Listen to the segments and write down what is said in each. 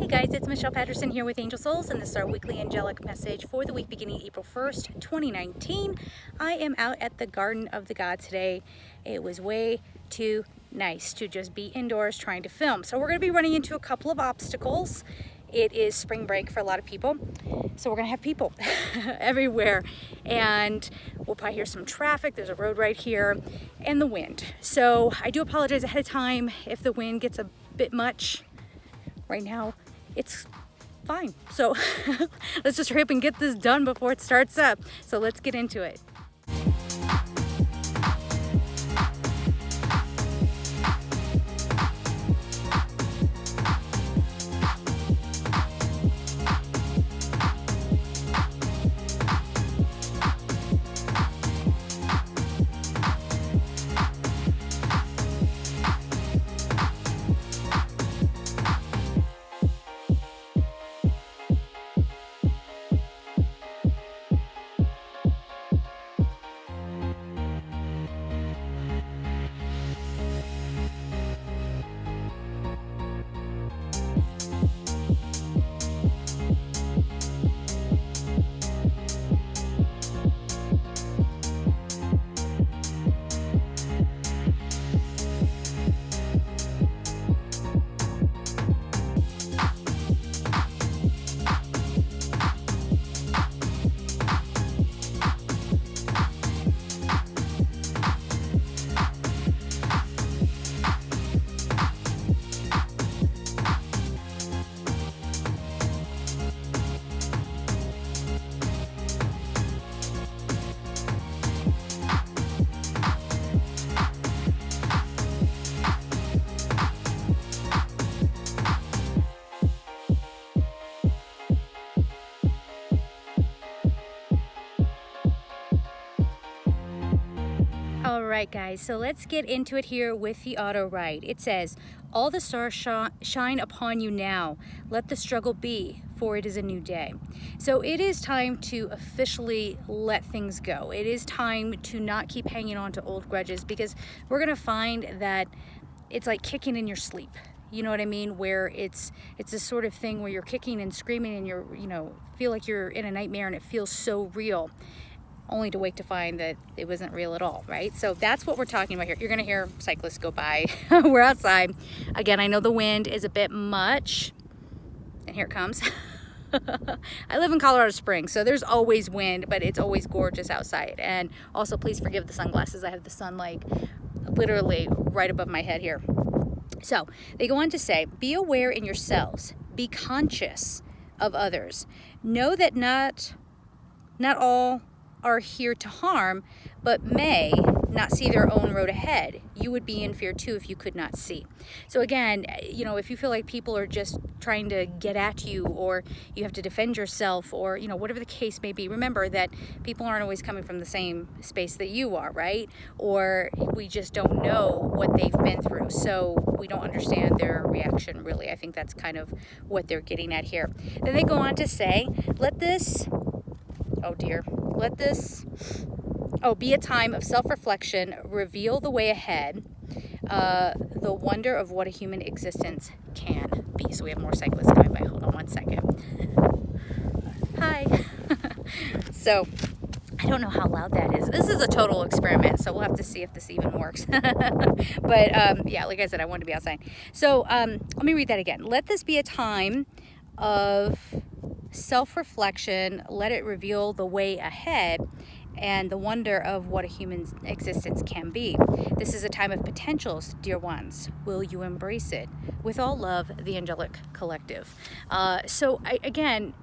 Hey guys, it's Michelle Patterson here with Angel Souls, and this is our weekly angelic message for the week beginning April 1st, 2019. I am out at the Garden of the God today. It was way too nice to just be indoors trying to film. So we're going to be running into a couple of obstacles. It is spring break for a lot of people, so we're going to have people everywhere, and we'll probably hear some traffic. There's a road right here, and the wind. So I do apologize ahead of time if the wind gets a bit much. Right now it's fine, so let's just hurry up and get this done before it starts up. So let's get into it. All right, guys, so let's get into it here with the auto ride. It says, all the stars shine upon you now. Let the struggle be, for it is a new day. So it is time to officially let things go. It is time to not keep hanging on to old grudges, because we're gonna find that it's like kicking in your sleep. You know what I mean? Where it's this sort of thing where you're kicking and screaming and you're, feel like you're in a nightmare and it feels so real, only to wake to find that it wasn't real at all, right? So that's what we're talking about here. You're gonna hear cyclists go by. We're outside. Again, I know the wind is a bit much, and here it comes. I live in Colorado Springs, so there's always wind, but it's always gorgeous outside. And also, please forgive the sunglasses. I have the sun like literally right above my head here. So they go on to say, be aware in yourselves, be conscious of others. Know that not all are here to harm, but may not see their own road ahead. You would be in fear too if you could not see. So again, if you feel like people are just trying to get at you, or you have to defend yourself, or whatever the case may be, remember that people aren't always coming from the same space that you are, right? Or we just don't know what they've been through, so we don't understand their reaction, really. I think that's kind of what they're getting at here. Then they go on to say, let this be a time of self-reflection, reveal the way ahead, the wonder of what a human existence can be. So we have more cyclists coming by. Hold on one second. Hi. So I don't know how loud that is. This is a total experiment, so we'll have to see if this even works. But yeah, like I said, I wanted to be outside. So let me read that again. Let this be a time of self-reflection, let it reveal the way ahead and the wonder of what a human existence can be. This is a time of potentials, dear ones. Will you embrace it? With all love, the Angelic Collective. Again,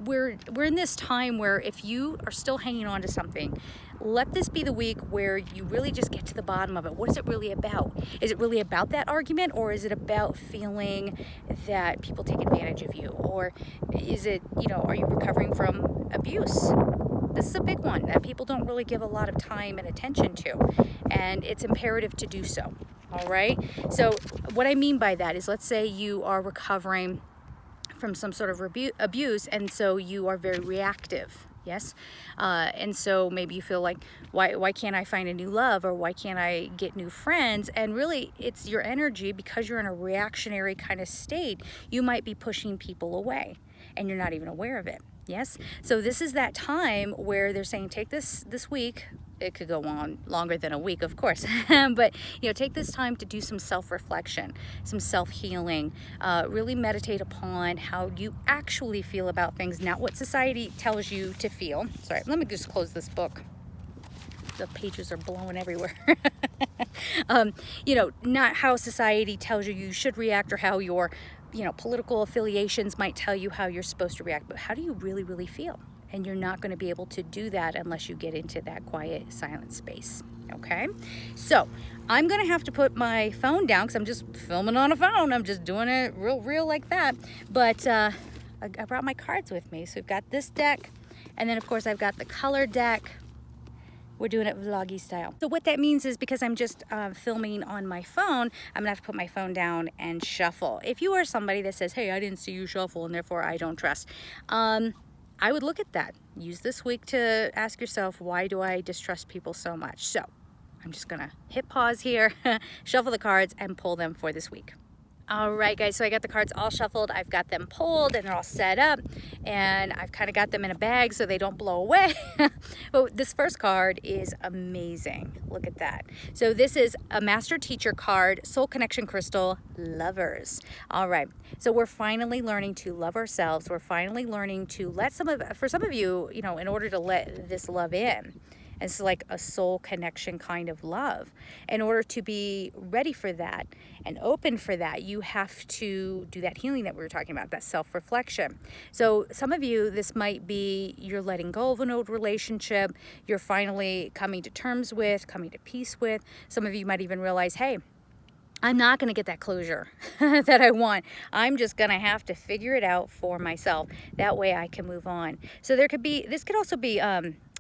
we're in this time where if you are still hanging on to something, let this be the week where you really just get to the bottom of it. What is it really about? Is it really about that argument, or is it about feeling that people take advantage of you? Or is it, are you recovering from abuse? This is a big one that people don't really give a lot of time and attention to, and it's imperative to do so. All right? So what I mean by that is, let's say you are recovering from some sort of abuse, and so you are very reactive Yes. And so maybe you feel like, why can't I find a new love, or why can't I get new friends? And really, it's your energy, because you're in a reactionary kind of state. You might be pushing people away and you're not even aware of it. Yes. So this is that time where they're saying, take this week. It could go on longer than a week, of course, but take this time to do some self-reflection, some self-healing, really meditate upon how you actually feel about things, not what society tells you to feel. Sorry, let me just close this book. The pages are blowing everywhere. Not how society tells you should react, or how your political affiliations might tell you how you're supposed to react, but how do you really, really feel? And you're not going to be able to do that unless you get into that quiet, silent space. Okay? So I'm going to have to put my phone down, because I'm just filming on a phone. I'm just doing it real like that. But I brought my cards with me. So we've got this deck, and then of course I've got the color deck. We're doing it vloggy style. So what that means is, because I'm just filming on my phone, I'm gonna have to put my phone down and shuffle. If you are somebody that says, hey, I didn't see you shuffle and therefore I don't trust, I would look at that. Use this week to ask yourself, why do I distrust people so much? So I'm just gonna hit pause here, shuffle the cards, and pull them for this week. All right, guys, so I got the cards all shuffled. I've got them pulled and they're all set up, and I've kind of got them in a bag so they don't blow away. But this first card is amazing. Look at that. So this is a Master Teacher card, Soul Connection Crystal, Lovers. All right, so we're finally learning to love ourselves. We're finally learning to let for some of you, in order to let this love in, it's like a soul connection kind of love. In order to be ready for that and open for that, you have to do that healing that we were talking about, that self-reflection. So some of you, this might be you're letting go of an old relationship, you're finally coming to terms with, coming to peace with. Some of you might even realize, hey, I'm not going to get that closure that I want. I'm just going to have to figure it out for myself. That way I can move on. So this could also be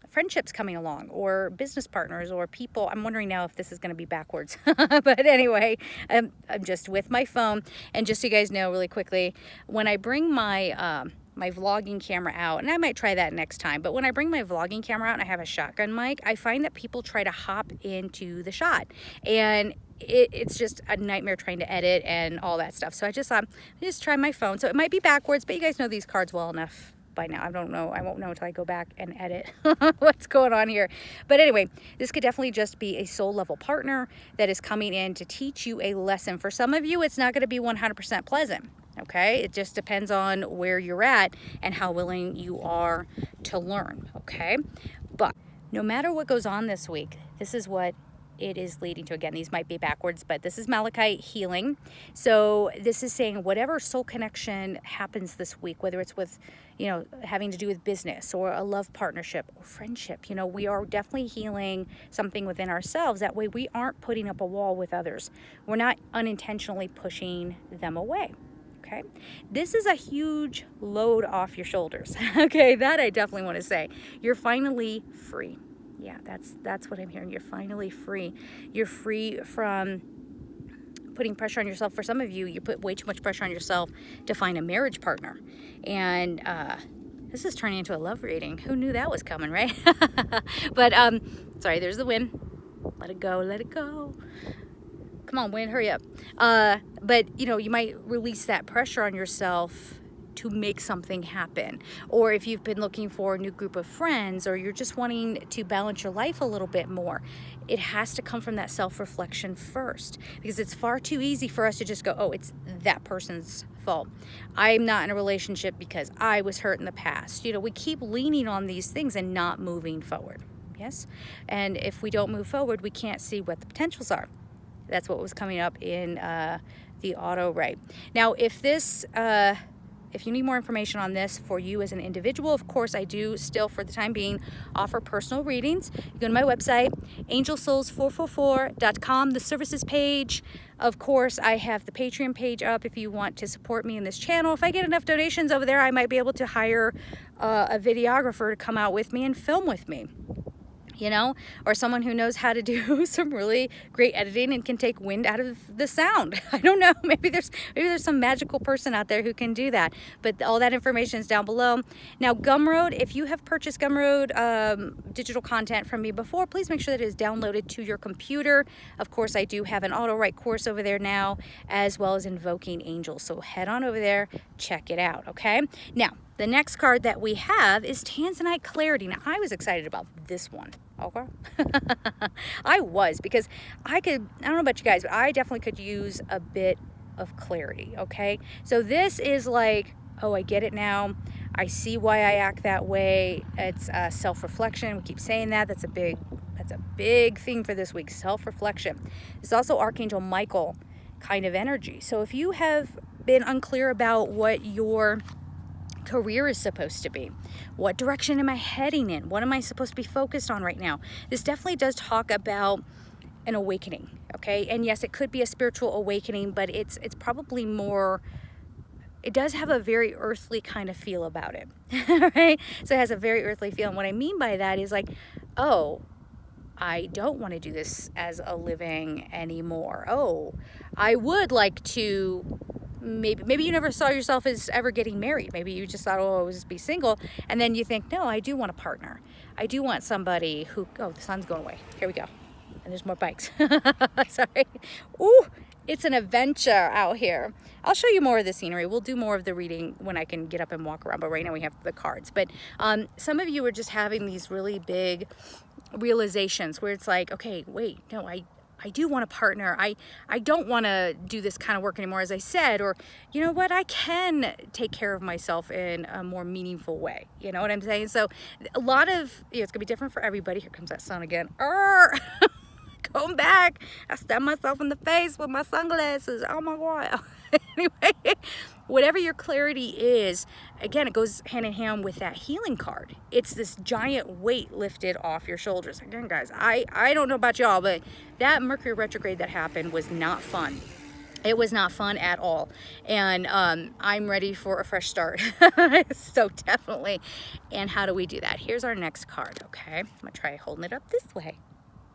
friendships coming along, or business partners, or people. I'm wondering now if this is going to be backwards. But anyway, I'm just with my phone. And just so you guys know really quickly, when I bring my my vlogging camera out, and I might try that next time, but when I bring my vlogging camera out and I have a shotgun mic, I find that people try to hop into the shot, and it's just a nightmare trying to edit and all that stuff. So I just try my phone. So it might be backwards, but you guys know these cards well enough by now. I don't know. I won't know until I go back and edit what's going on here. But anyway, this could definitely just be a soul level partner that is coming in to teach you a lesson. For some of you, it's not going to be 100% pleasant. Okay, it just depends on where you're at and how willing you are to learn. Okay, but no matter what goes on this week, this is what it is leading to. Again, these might be backwards, but this is Malachite healing. So this is saying whatever soul connection happens this week, whether it's with, having to do with business or a love partnership or friendship, we are definitely healing something within ourselves. That way we aren't putting up a wall with others. We're not unintentionally pushing them away. Okay, this is a huge load off your shoulders. Okay, that I definitely want to say. You're finally free. Yeah, that's what I'm hearing. You're finally free. You're free from putting pressure on yourself. For some of you, you put way too much pressure on yourself to find a marriage partner. And this is turning into a love reading. Who knew that was coming, right? But, sorry, there's the wind. Let it go, let it go. Come on, wind, hurry up. But, you might release that pressure on yourself to make something happen. Or if you've been looking for a new group of friends, or you're just wanting to balance your life a little bit more, it has to come from that self-reflection first, because it's far too easy for us to just go, oh, it's that person's fault. I'm not in a relationship because I was hurt in the past. We keep leaning on these things and not moving forward. Yes? And if we don't move forward, we can't see what the potentials are. That's what was coming up in the auto right. Now, if you need more information on this for you as an individual, of course, I do still, for the time being, offer personal readings. You go to my website, angelsouls444.com, the services page. Of course, I have the Patreon page up if you want to support me in this channel. If I get enough donations over there, I might be able to hire a videographer to come out with me and film with me. you know, or someone who knows how to do some really great editing and can take wind out of the sound. I don't know, maybe there's some magical person out there who can do that, but all that information is down below. Now, Gumroad, if you have purchased Gumroad digital content from me before, please make sure that it is downloaded to your computer. Of course, I do have an auto write course over there now, as well as Invoking Angels, so head on over there, check it out. Okay, now the next card that we have is Tanzanite Clarity. Now, I was excited about this one. Okay. I was, because I don't know about you guys, but I definitely could use a bit of clarity. Okay. So this is like, oh, I get it now. I see why I act that way. It's self-reflection. We keep saying that. That's a big thing for this week, self-reflection. It's also Archangel Michael kind of energy. So if you have been unclear about what your career is supposed to be, what direction am I heading in, what am I supposed to be focused on right now, this definitely does talk about an awakening. Okay, and yes, it could be a spiritual awakening, but it's probably more, it does have a very earthly kind of feel about it. Right, so it has a very earthly feel, and what I mean by that is like, oh, I don't want to do this as a living anymore. Oh, I would like to, maybe you never saw yourself as ever getting married. Maybe you just thought, oh, I'll just be single. And then you think, no, I do want a partner. I do want somebody who, oh, the sun's going away. Here we go. And there's more bikes. Sorry. Ooh, it's an adventure out here. I'll show you more of the scenery. We'll do more of the reading when I can get up and walk around. But right now we have the cards. But some of you are just having these really big realizations where it's like, okay, wait, no, I do want a partner. I don't want to do this kind of work anymore, as I said, or you know what, I can take care of myself in a more meaningful way. You know what I'm saying? So a lot of, it's gonna be different for everybody. Here comes that sun again. Going back. I stabbed myself in the face with my sunglasses. Oh my God. Anyway, whatever your clarity is, again, it goes hand in hand with that healing card. It's this giant weight lifted off your shoulders. Again, guys, I don't know about y'all, but that Mercury retrograde that happened was not fun. It was not fun at all. And I'm ready for a fresh start. So definitely. And how do we do that? Here's our next card, okay? I'm gonna try holding it up this way.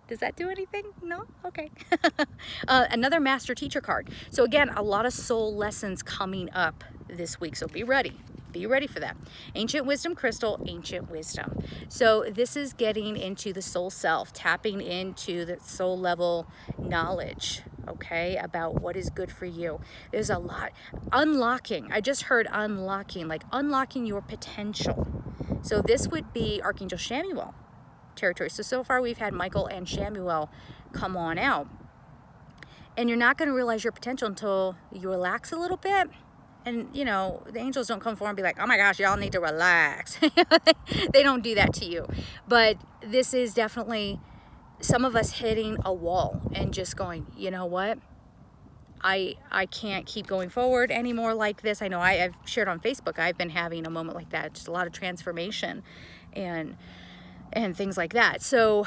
Does that do anything? No? Okay. Another master teacher card. So again, a lot of soul lessons coming up this week. So be ready. Be ready for that. Ancient wisdom crystal, ancient wisdom. So this is getting into the soul self, tapping into the soul level knowledge, okay, about what is good for you. There's a lot. Unlocking. I just heard unlocking, like unlocking your potential. So this would be Archangel Chamuel territory. So far we've had Michael and Chamuel come on out, and you're not going to realize your potential until you relax a little bit. And you know, the angels don't come forward and be like, oh my gosh, y'all need to relax. They don't do that to you. But this is definitely some of us hitting a wall and just going, you know what, I can't keep going forward anymore like this. I know I've shared on Facebook, I've been having a moment like that, just a lot of transformation and things like that. So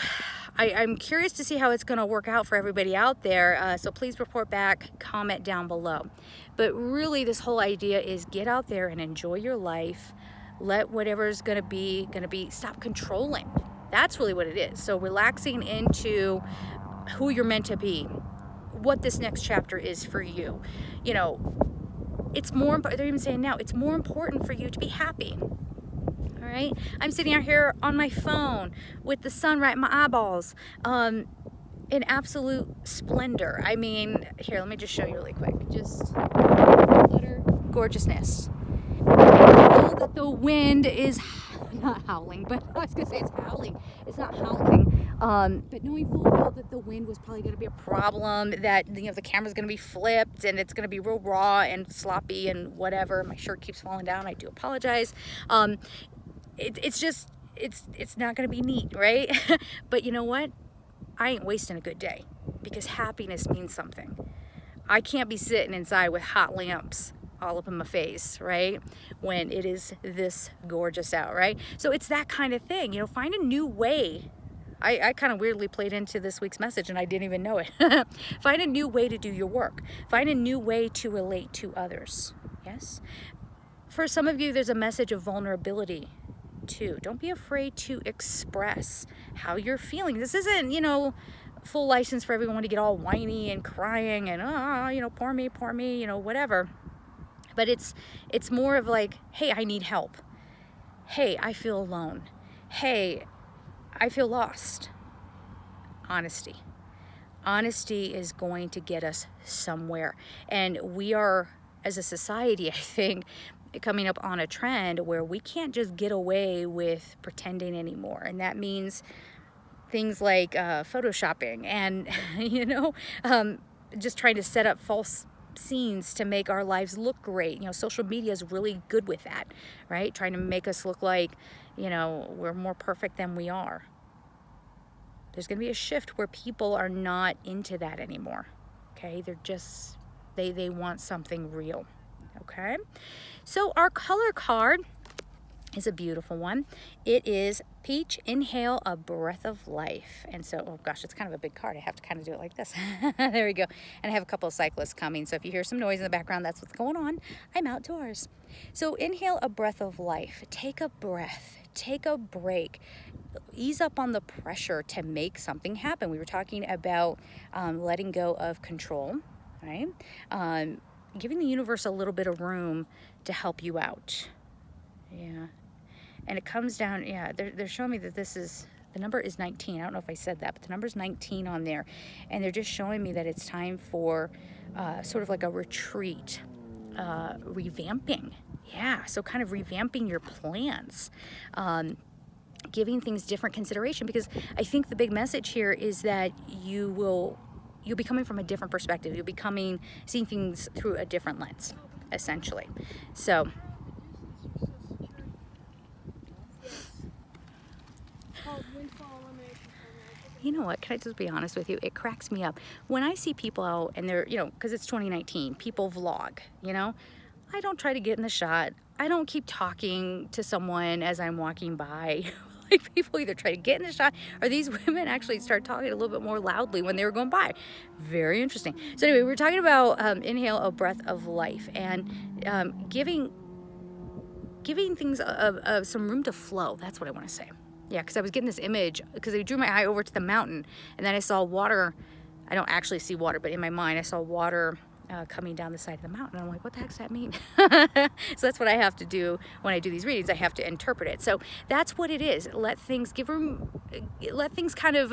I'm curious to see how it's going to work out for everybody out there. So please report back, comment down below. But really, this whole idea is get out there and enjoy your life. Let whatever's going to be, stop controlling. That's really what it is. So relaxing into who you're meant to be, what this next chapter is for you. You know, it's more, they're even saying now, it's more important for you to be happy. All right, I'm sitting out here on my phone with the sun right in my eyeballs, in absolute splendor. I mean, here, let me just show you really quick. Just utter gorgeousness. I know that the wind is not howling, but I was gonna say it's howling. It's not howling. But knowing full well that the wind was probably gonna be a problem, that the camera's gonna be flipped and it's gonna be real raw and sloppy and whatever. My shirt keeps falling down. I do apologize. It's not gonna be neat, right? But you know what? I ain't wasting a good day, because happiness means something. I can't be sitting inside with hot lamps all up in my face, right, when it is this gorgeous out, right? So it's that kind of thing, find a new way. I kind of weirdly played into this week's message and I didn't even know it. Find a new way to do your work. Find a new way to relate to others. Yes? For some of you, there's a message of vulnerability too. Don't be afraid to express how you're feeling. This isn't, you know, full license for everyone to get all whiny and crying and, you know, poor me, you know, whatever. But it's more of like, hey, I need help. Hey, I feel alone. Hey, I feel lost. Honesty. Honesty is going to get us somewhere. And we are, as a society, I think, coming up on a trend where we can't just get away with pretending anymore. And that means things like photoshopping and, you know, just trying to set up false scenes to make our lives look great. You know, social media is really good with that, right? Trying to make us look like, you know, we're more perfect than we are. There's going to be a shift where people are not into that anymore. Okay, they're just, they want something real. Okay, so our color card is a beautiful one. It is Peach, Inhale a Breath of Life. And so, oh gosh, it's kind of a big card. I have to kind of do it like this. There we go. And I have a couple of cyclists coming, so if you hear some noise in the background, that's what's going on. I'm outdoors. So inhale a breath of life. Take a breath. Take a break. Ease up on the pressure to make something happen. We were talking about letting go of control, right? Giving the universe a little bit of room to help you out. Yeah. And it comes down, yeah, they're showing me that this is, the number is 19. I don't know if I said that, but the number's 19 on there. And they're just showing me that it's time for sort of like a retreat, revamping. Yeah, so kind of revamping your plans. Giving things different consideration, because I think the big message here is that you'll be coming from a different perspective. You'll be seeing things through a different lens, essentially. So you know what, can I just be honest with you? It cracks me up when I see people out and they're, you know, because it's 2019, people vlog, you know. I don't try to get in the shot. I don't keep talking to someone as I'm walking by. Like, people either try to get in the shot, or these women actually start talking a little bit more loudly when they were going by. Very interesting. So anyway, we were talking about inhale a breath of life, and giving things some room to flow. That's what I want to say. Yeah, because I was getting this image, because I drew my eye over to the mountain, and then I saw water. I don't actually see water, but in my mind I saw water coming down the side of the mountain. I'm like, what the heck does that mean? So that's what I have to do when I do these readings. I have to interpret it. So that's what it is. Let things, give room, let things kind of,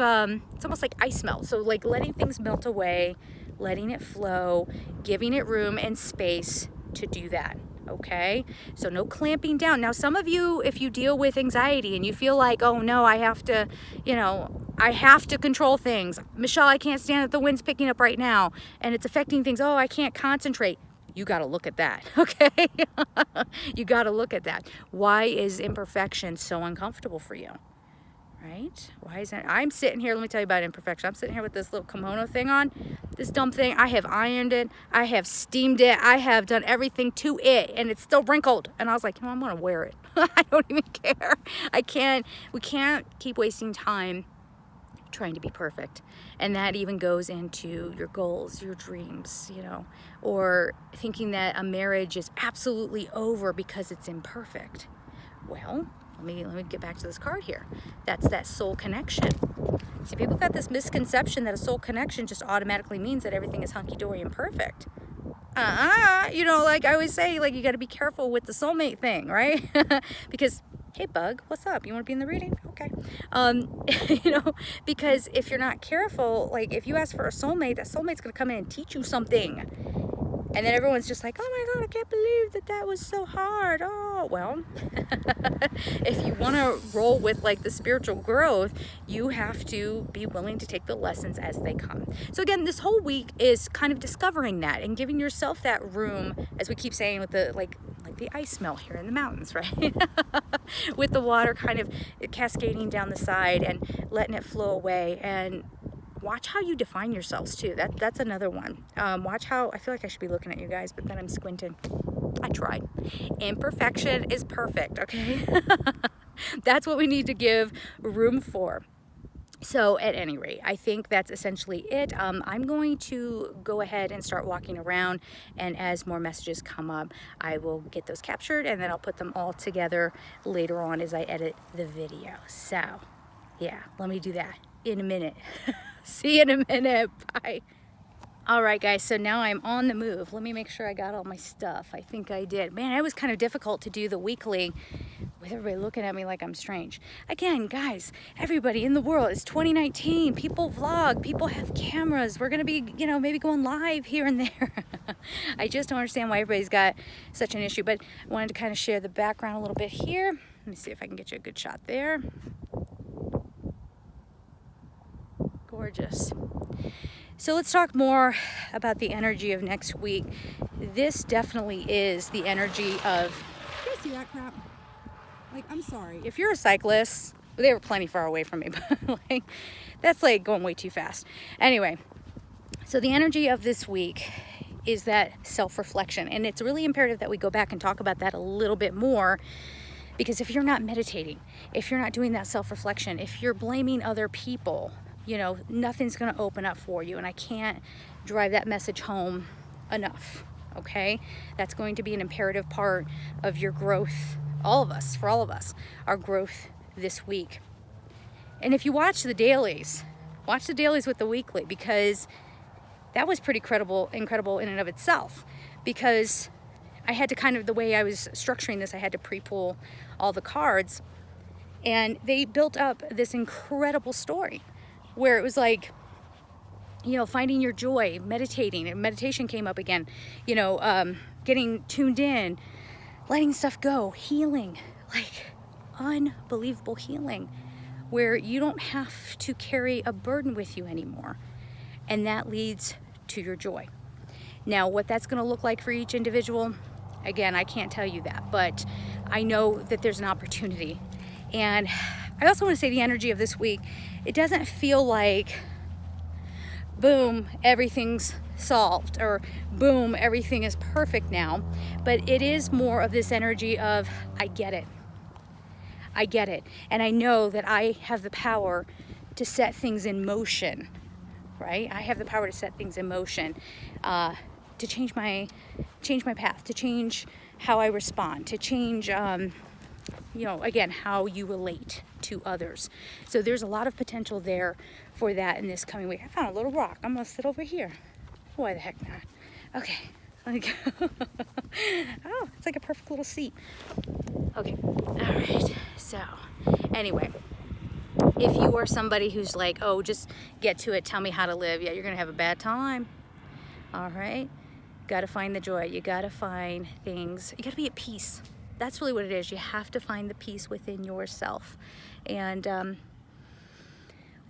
it's almost like ice melt. So like letting things melt away, letting it flow, giving it room and space to do that. Okay, so no clamping down. Now, some of you, if you deal with anxiety and you feel like, oh no, I have to, you know, I have to control things. Michelle, I can't stand that the wind's picking up right now and it's affecting things. Oh, I can't concentrate. You got to look at that, okay? You got to look at that. Why is imperfection so uncomfortable for you? Right? Why is that? I'm sitting here, let me tell you about imperfection. I'm sitting here with this little kimono thing on, this dumb thing. I have ironed it, I have steamed it, I have done everything to it, and it's still wrinkled. And I was like, you know, I'm gonna wear it. I don't even care. We can't keep wasting time trying to be perfect. And that even goes into your goals, your dreams, you know, or thinking that a marriage is absolutely over because it's imperfect. Well, let me get back to this card here. That's that soul connection. See, people got this misconception that a soul connection just automatically means that everything is hunky-dory and perfect. You know, like I always say, like, you got to be careful with the soulmate thing, right? Because, hey, bug, what's up? You want to be in the reading? Okay. You know, because if you're not careful, like, if you ask for a soulmate, that soulmate's going to come in and teach you something. And then everyone's just like, oh my God, I can't believe that was so hard. Oh, well, if you want to roll with like the spiritual growth, you have to be willing to take the lessons as they come. So again, this whole week is kind of discovering that and giving yourself that room, as we keep saying with the, like the ice melt here in the mountains, right? With the water kind of cascading down the side and letting it flow away. And watch how you define yourselves too. That's another one. Watch how, I feel like I should be looking at you guys, but then I'm squinting. I tried. Imperfection is perfect, okay? That's what we need to give room for. So at any rate, I think that's essentially it. I'm going to go ahead and start walking around, and as more messages come up, I will get those captured, and then I'll put them all together later on as I edit the video. So yeah, let me do that in a minute. See you in a minute. Bye. All right, guys, so now I'm on the move. Let me make sure I got all my stuff. I think I did. Man, it was kind of difficult to do the weekly with everybody looking at me like I'm strange. Again, guys, everybody in the world, it's 2019. People vlog, people have cameras. We're gonna be, you know, maybe going live here and there. I just don't understand why everybody's got such an issue, but I wanted to kind of share the background a little bit here. Let me see if I can get you a good shot there. Gorgeous. So let's talk more about the energy of next week. This definitely is the energy of, you see that crap? Like, I'm sorry. If you're a cyclist, they were plenty far away from me, but like, that's like going way too fast. Anyway, so the energy of this week is that self-reflection. And it's really imperative that we go back and talk about that a little bit more, because if you're not meditating, if you're not doing that self-reflection, if you're blaming other people, you know, nothing's going to open up for you. And I can't drive that message home enough, okay? That's going to be an imperative part of your growth, all of us, for all of us, our growth this week. And if you watch the dailies with the weekly, because that was pretty incredible in and of itself, because I had to kind of, the way I was structuring this, I had to pre-pull all the cards, and they built up this incredible story where it was like, you know, finding your joy, meditating, and meditation came up again, you know, getting tuned in, letting stuff go, healing, like unbelievable healing, where you don't have to carry a burden with you anymore. And that leads to your joy. Now, what that's going to look like for each individual, again, I can't tell you that, but I know that there's an opportunity. And I also want to say the energy of this week, it doesn't feel like, boom, everything's solved, or boom, everything is perfect now. But it is more of this energy of, I get it. I get it. And I know that I have the power to set things in motion, right? I have the power to set things in motion, to change my path, to change how I respond, to change, you know, again, how you relate to others. So there's a lot of potential there for that in this coming week. I found a little rock. I'm gonna sit over here. Why the heck not? Okay. Oh, it's like a perfect little seat. Okay. All right. So anyway, if you are somebody who's like, oh, just get to it, tell me how to live, yeah, you're gonna have a bad time. All right. Got to find the joy. You got to find things. You got to be at peace. That's really what it is. You have to find the peace within yourself, and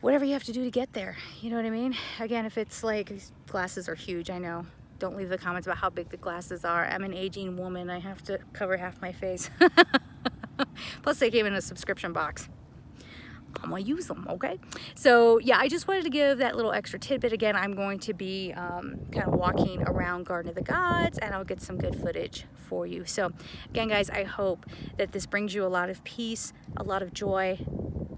whatever you have to do to get there. You know what I mean? Again, if it's like, these glasses are huge, I know. Don't leave the comments about how big the glasses are. I'm an aging woman. I have to cover half my face. Plus they came in a subscription box. I'm gonna use them, okay? So yeah, I just wanted to give that little extra tidbit. Again, I'm going to be kind of walking around Garden of the Gods, and I'll get some good footage for you. So again, guys, I hope that this brings you a lot of peace, a lot of joy.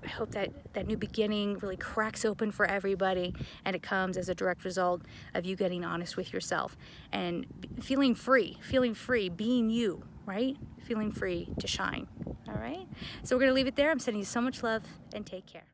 I hope that that new beginning really cracks open for everybody, and it comes as a direct result of you getting honest with yourself and feeling free, being you, right? Feeling free to shine. All right, so we're gonna leave it there. I'm sending you so much love, and take care.